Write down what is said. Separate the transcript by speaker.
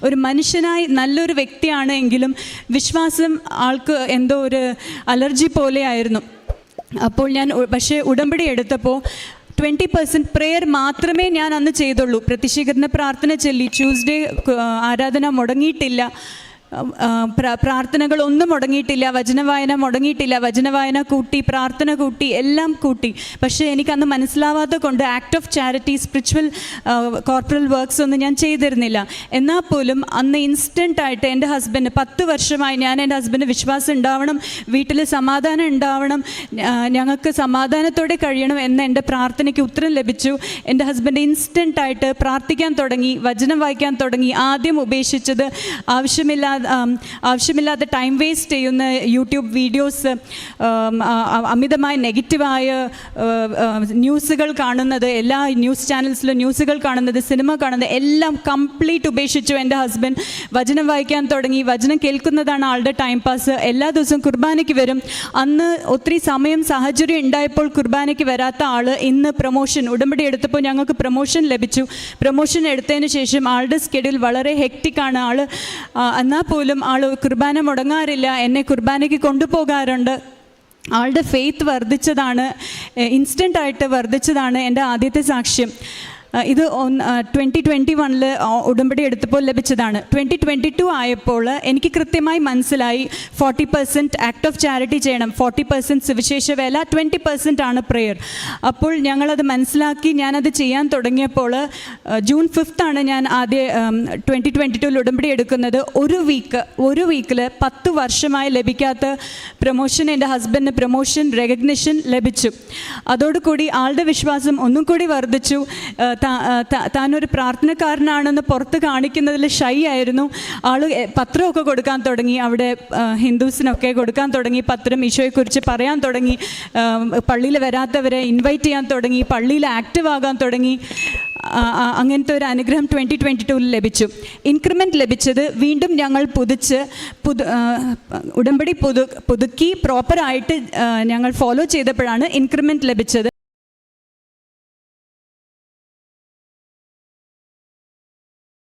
Speaker 1: ഒരു മനുഷ്യനായി നല്ലൊരു വ്യക്തിയാണ് എങ്കിലും വിശ്വാസം ആൾക്ക് എന്തോ ഒരു അലർജി പോലെയായിരുന്നു. അപ്പോൾ ഞാൻ പക്ഷേ ഉടമ്പടി എടുത്തപ്പോൾ 20% പ്രെയർ മാത്രമേ ഞാൻ അന്ന് ചെയ്തുള്ളൂ. പ്രത്യക്ഷീകരണ പ്രാർത്ഥന ചൊല്ലി, ട്യൂസ്ഡേ ആരാധന മുടങ്ങിയിട്ടില്ല, പ്രാർത്ഥനകളൊന്നും മുടങ്ങിയിട്ടില്ല, വചനവായന മുടങ്ങിയിട്ടില്ല, വചനവായന കൂട്ടി, പ്രാർത്ഥന കൂട്ടി, എല്ലാം കൂട്ടി. പക്ഷേ എനിക്കന്ന് മനസ്സിലാവാത്ത കൊണ്ട് act of charity, spiritual corporal works ഒന്നും ഞാൻ ചെയ്തിരുന്നില്ല. എന്നാൽ പോലും അന്ന് ഇൻസ്റ്റൻ്റായിട്ട് എൻ്റെ ഹസ്ബൻഡ് 10 വർഷമായി ഞാൻ എൻ്റെ ഹസ്ബൻഡ് വിശ്വാസം ഉണ്ടാവണം, വീട്ടിൽ സമാധാനം ഉണ്ടാവണം, ഞങ്ങൾക്ക് സമാധാനത്തോടെ കഴിയണം എന്ന എൻ്റെ പ്രാർത്ഥനയ്ക്ക് ഉത്തരം ലഭിച്ചു. എൻ്റെ ഹസ്ബൻഡ് ഇൻസ്റ്റൻ്റായിട്ട് പ്രാർത്ഥിക്കാൻ തുടങ്ങി, വചനം വായിക്കാൻ തുടങ്ങി. ആദ്യം ഉപേക്ഷിച്ചത് ആവശ്യമില്ലാതെ ടൈം വേസ്റ്റ് ചെയ്യുന്ന യൂട്യൂബ് വീഡിയോസ്, അമിതമായ നെഗറ്റീവായ ന്യൂസുകൾ കാണുന്നത്, എല്ലാ ന്യൂസ് ചാനൽസിലും ന്യൂസുകൾ കാണുന്നത്, സിനിമ കാണുന്നത് എല്ലാം കംപ്ലീറ്റ് ഉപേക്ഷിച്ചു. എൻ്റെ ഹസ്ബൻഡ് വചനം വായിക്കാൻ തുടങ്ങി. വചനം കേൾക്കുന്നതാണ് ആളുടെ ടൈം പാസ്. എല്ലാ ദിവസവും കുർബാനയ്ക്ക് വരും. അന്ന് ഒത്തിരി സമയം സാഹചര്യം ഉണ്ടായപ്പോൾ കുർബാനയ്ക്ക് വരാത്ത ആൾ ഇന്ന് പ്രൊമോഷൻ, ഉടമ്പടി എടുത്തപ്പോൾ ഞങ്ങൾക്ക് പ്രൊമോഷൻ ലഭിച്ചു. പ്രൊമോഷൻ എടുത്തതിന് ശേഷം ആളുടെ സ്കെഡ്യൂൾ വളരെ ഹെക്റ്റിക്കാണ്. എന്നാൽ പോലും ആൾ കുർബാന മുടങ്ങാറില്ല, എന്നെ കുർബാനയ്ക്ക് കൊണ്ടുപോകാറുണ്ട്. ആളുടെ ഫെയ്ത്ത് വർദ്ധിച്ചതാണ്, ഇൻസ്റ്റൻ്റായിട്ട് വർദ്ധിച്ചതാണ് എൻ്റെ ആദ്യത്തെ സാക്ഷ്യം. ഇത് 2021 ഉടമ്പടി എടുത്തപ്പോൾ ലഭിച്ചതാണ്. 2022 ആയപ്പോൾ എനിക്ക് കൃത്യമായി മനസ്സിലായി 40% ആക്ട് ഓഫ് ചാരിറ്റി ചെയ്യണം, 40% സുവിശേഷ വേല, 20% ആണ് പ്രെയർ. അപ്പോൾ ഞങ്ങളത് മനസ്സിലാക്കി ഞാനത് ചെയ്യാൻ തുടങ്ങിയപ്പോൾ ജൂൺ 5 ആണ് ഞാൻ ആദ്യം 2022 ഉടമ്പടി എടുക്കുന്നത്. ഒരു വീക്കിൽ 10 വർഷമായി ലഭിക്കാത്ത പ്രൊമോഷൻ, എൻ്റെ ഹസ്ബൻഡിന് പ്രൊമോഷൻ റെക്കഗ്നിഷൻ ലഭിച്ചു. അതോടുകൂടി ആളുടെ വിശ്വാസം ഒന്നും കൂടി വർദ്ധിച്ചു. താനൊരു പ്രാർത്ഥനക്കാരനാണെന്ന് പുറത്ത് കാണിക്കുന്നതിൽ ഷൈ ആയിരുന്നു. ആൾ പത്രമൊക്കെ കൊടുക്കാൻ തുടങ്ങി, അവിടെ ഹിന്ദുസിനൊക്കെ കൊടുക്കാൻ തുടങ്ങി പത്രം, ഈശോയെക്കുറിച്ച് പറയാൻ തുടങ്ങി, പള്ളിയിൽ വരാത്തവരെ ഇൻവൈറ്റ് ചെയ്യാൻ തുടങ്ങി, പള്ളിയിൽ ആക്റ്റീവ് ആകാൻ തുടങ്ങി. അങ്ങനത്തെ ഒരു അനുഗ്രഹം 2022 ലഭിച്ചു. ഇൻക്രിമെൻറ്റ് ലഭിച്ചത് വീണ്ടും ഞങ്ങൾ ഉടമ്പടി പുതുക്കി പ്രോപ്പറായിട്ട് ഞങ്ങൾ ഫോളോ ചെയ്തപ്പോഴാണ് ഇൻക്രിമെൻറ്റ് ലഭിച്ചത്.